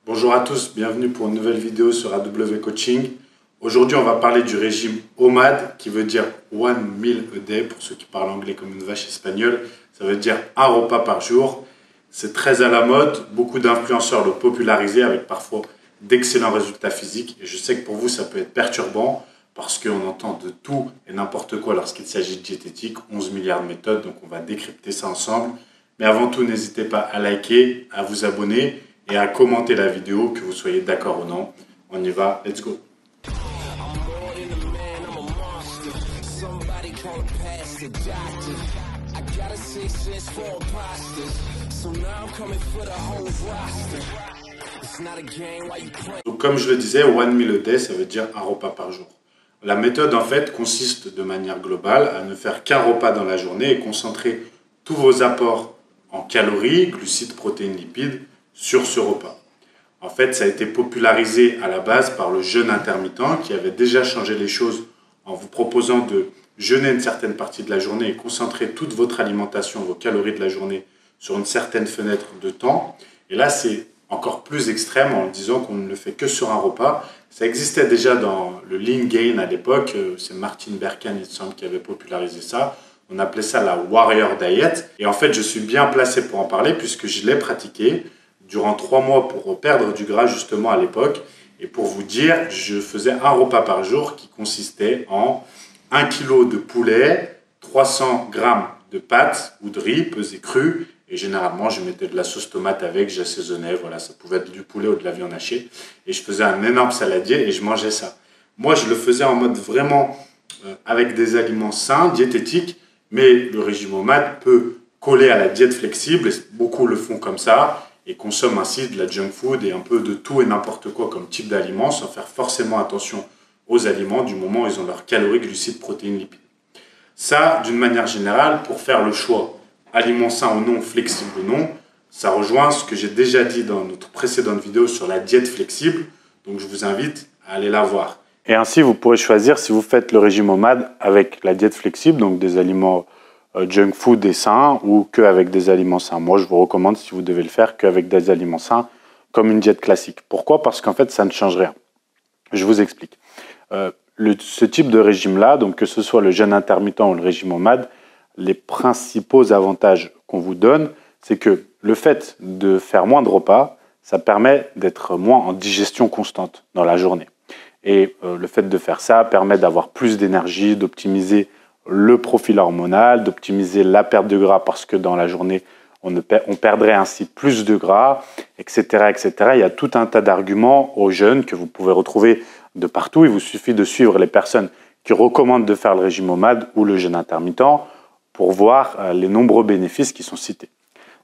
Bonjour à tous, bienvenue pour une nouvelle vidéo sur AW Coaching. Aujourd'hui, on va parler du régime OMAD, qui veut dire One Meal a Day, pour ceux qui parlent anglais comme une vache espagnole. Ça veut dire un repas par jour. C'est très à la mode, beaucoup d'influenceurs l'ont popularisé avec parfois d'excellents résultats physiques. Et je sais que pour vous, ça peut être perturbant parce qu'on entend de tout et n'importe quoi lorsqu'il s'agit de diététique, 11 milliards de méthodes, donc on va décrypter ça ensemble. Mais avant tout, n'hésitez pas à liker, à vous abonner et à commenter la vidéo, que vous soyez d'accord ou non. On y va, let's go. Donc, comme je le disais, One Meal a Day, ça veut dire un repas par jour. La méthode, en fait, consiste de manière globale à ne faire qu'un repas dans la journée et concentrer tous vos apports en calories, glucides, protéines, lipides, sur ce repas. En fait, ça a été popularisé à la base par le jeûne intermittent qui avait déjà changé les choses en vous proposant de jeûner une certaine partie de la journée et concentrer toute votre alimentation, vos calories de la journée sur une certaine fenêtre de temps. Et là, c'est encore plus extrême en disant qu'on ne le fait que sur un repas. Ça existait déjà dans le Lean Gain à l'époque, c'est Martin Berkhan, il semble, qui avait popularisé ça. On appelait ça la Warrior Diet. Et en fait, je suis bien placé pour en parler puisque je l'ai pratiqué durant 3 mois pour perdre du gras justement à l'époque. Et pour vous dire, je faisais un repas par jour qui consistait en 1 kg de poulet, 300 g de pâtes ou de riz pesé cru. Et généralement, je mettais de la sauce tomate avec, j'assaisonnais. Voilà, ça pouvait être du poulet ou de la viande hachée. Et je faisais un énorme saladier et je mangeais ça. Moi, je le faisais en mode vraiment avec des aliments sains, diététiques. Mais le régime OMAD peut coller à la diète flexible. Et beaucoup le font comme ça et consomment ainsi de la junk food et un peu de tout et n'importe quoi comme type d'aliments sans faire forcément attention aux aliments du moment où ils ont leurs calories, glucides, protéines, lipides. Ça, d'une manière générale, pour faire le choix aliments sains ou non, flexible ou non, ça rejoint ce que j'ai déjà dit dans notre précédente vidéo sur la diète flexible. Donc, je vous invite à aller la voir. Et ainsi, vous pourrez choisir si vous faites le régime OMAD avec la diète flexible, donc des aliments junk food et sains, ou qu'avec des aliments sains. Moi, je vous recommande, si vous devez le faire, qu'avec des aliments sains, comme une diète classique. Pourquoi? Parce qu'en fait, ça ne change rien. Je vous explique. Ce type de régime-là, donc que ce soit le jeûne intermittent ou le régime OMAD, les principaux avantages qu'on vous donne, c'est que le fait de faire moins de repas, ça permet d'être moins en digestion constante dans la journée. Et le fait de faire ça permet d'avoir plus d'énergie, d'optimiser le profil hormonal, d'optimiser la perte de gras parce que dans la journée, on perdrait ainsi plus de gras, etc., etc. Il y a tout un tas d'arguments aux jeunes que vous pouvez retrouver de partout. Il vous suffit de suivre les personnes qui recommandent de faire le régime OMAD ou le jeûne intermittent pour voir les nombreux bénéfices qui sont cités.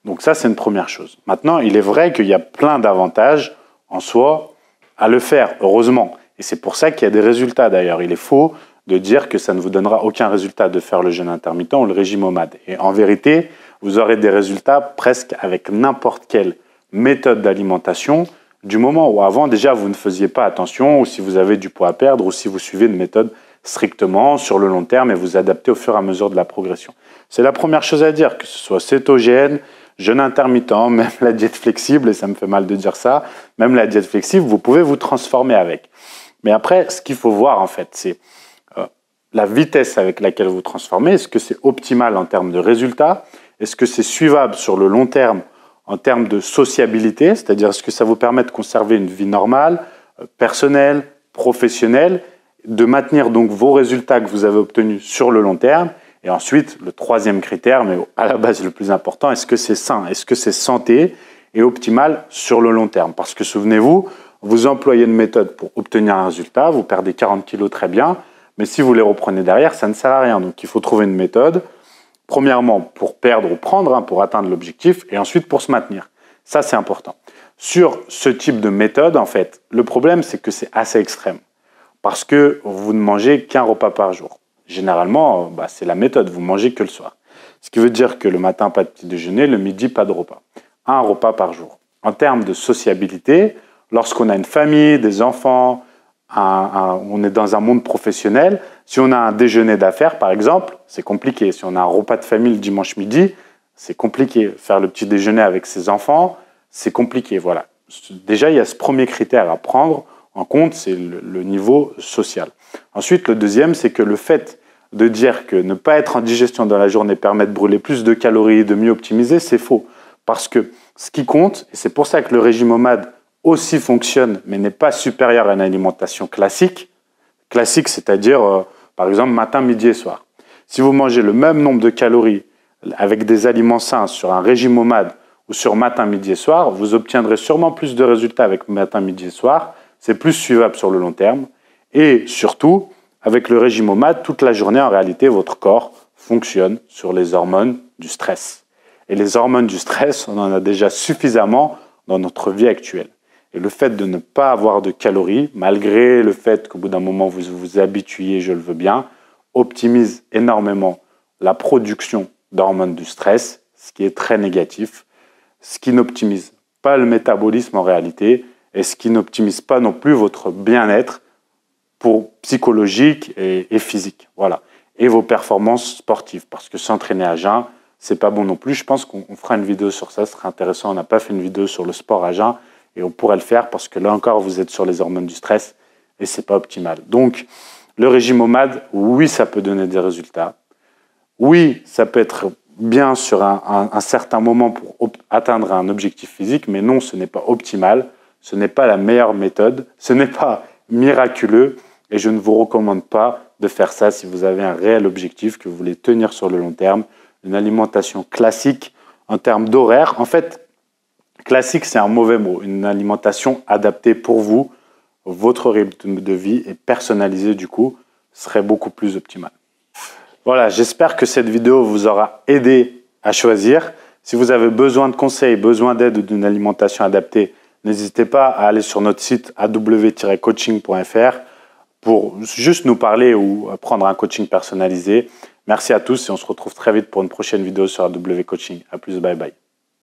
Donc ça, c'est une première chose. Maintenant, il est vrai qu'il y a plein d'avantages en soi à le faire, heureusement. Et c'est pour ça qu'il y a des résultats d'ailleurs. Il est faux de dire que ça ne vous donnera aucun résultat de faire le jeûne intermittent ou le régime OMAD. Et en vérité, vous aurez des résultats presque avec n'importe quelle méthode d'alimentation, du moment où avant, déjà, vous ne faisiez pas attention, ou si vous avez du poids à perdre, ou si vous suivez une méthode strictement sur le long terme et vous adaptez au fur et à mesure de la progression. C'est la première chose à dire, que ce soit cétogène, jeûne intermittent, même la diète flexible, et ça me fait mal de dire ça, même la diète flexible, vous pouvez vous transformer avec. Mais après, ce qu'il faut voir en fait, c'est la vitesse avec laquelle vous transformez. Est-ce que c'est optimal en termes de résultats? Est-ce que c'est suivable sur le long terme en termes de sociabilité? C'est-à-dire, est-ce que ça vous permet de conserver une vie normale, personnelle, professionnelle, de maintenir donc vos résultats que vous avez obtenus sur le long terme? Et ensuite, le troisième critère, mais à la base le plus important, est-ce que c'est sain? Est-ce que c'est santé et optimal sur le long terme? Parce que souvenez-vous, vous employez une méthode pour obtenir un résultat, vous perdez 40 kilos très bien, mais si vous les reprenez derrière, ça ne sert à rien. Donc il faut trouver une méthode, premièrement pour perdre ou prendre, pour atteindre l'objectif, et ensuite pour se maintenir. Ça, c'est important. Sur ce type de méthode, en fait, le problème, c'est que c'est assez extrême. Parce que vous ne mangez qu'un repas par jour. Généralement, c'est la méthode, vous mangez que le soir. Ce qui veut dire que le matin, pas de petit déjeuner, le midi, pas de repas. Un repas par jour. En termes de sociabilité, lorsqu'on a une famille, des enfants, on est dans un monde professionnel, si on a un déjeuner d'affaires, par exemple, c'est compliqué. Si on a un repas de famille le dimanche midi, c'est compliqué. Faire le petit déjeuner avec ses enfants, c'est compliqué. Voilà. déjà, il y a ce premier critère à prendre en compte, c'est le niveau social. Ensuite, le deuxième, c'est que le fait de dire que ne pas être en digestion dans la journée permet de brûler plus de calories, de mieux optimiser, c'est faux. Parce que ce qui compte, et c'est pour ça que le régime OMAD aussi fonctionne, mais n'est pas supérieur à une alimentation classique. Classique, c'est-à-dire, par exemple, matin, midi et soir. Si vous mangez le même nombre de calories avec des aliments sains sur un régime OMAD ou sur matin, midi et soir, vous obtiendrez sûrement plus de résultats avec matin, midi et soir. C'est plus suivable sur le long terme. Et surtout, avec le régime OMAD, toute la journée, en réalité, votre corps fonctionne sur les hormones du stress. Et les hormones du stress, on en a déjà suffisamment dans notre vie actuelle. Et le fait de ne pas avoir de calories, malgré le fait qu'au bout d'un moment, vous vous habituiez, je le veux bien, optimise énormément la production d'hormones du stress, ce qui est très négatif, ce qui n'optimise pas le métabolisme en réalité, et ce qui n'optimise pas non plus votre bien-être psychologique et physique. Voilà. Et vos performances sportives, parce que s'entraîner à jeun, c'est pas bon non plus. Je pense qu'on fera une vidéo sur ça, ce serait intéressant. On n'a pas fait une vidéo sur le sport à jeun, et on pourrait le faire parce que là encore, vous êtes sur les hormones du stress et c'est pas optimal. Donc, le régime OMAD, oui, ça peut donner des résultats. Oui, ça peut être bien sur un certain moment pour atteindre un objectif physique, mais non, ce n'est pas optimal. Ce n'est pas la meilleure méthode, ce n'est pas miraculeux et je ne vous recommande pas de faire ça si vous avez un réel objectif que vous voulez tenir sur le long terme. Une alimentation classique en termes d'horaire. En fait, classique, c'est un mauvais mot. Une alimentation adaptée pour vous, votre rythme de vie et personnalisée du coup, serait beaucoup plus optimal. Voilà, j'espère que cette vidéo vous aura aidé à choisir. Si vous avez besoin de conseils, besoin d'aide ou d'une alimentation adaptée, n'hésitez pas à aller sur notre site aw-coaching.fr pour juste nous parler ou prendre un coaching personnalisé. Merci à tous et on se retrouve très vite pour une prochaine vidéo sur AW Coaching. À plus, bye bye.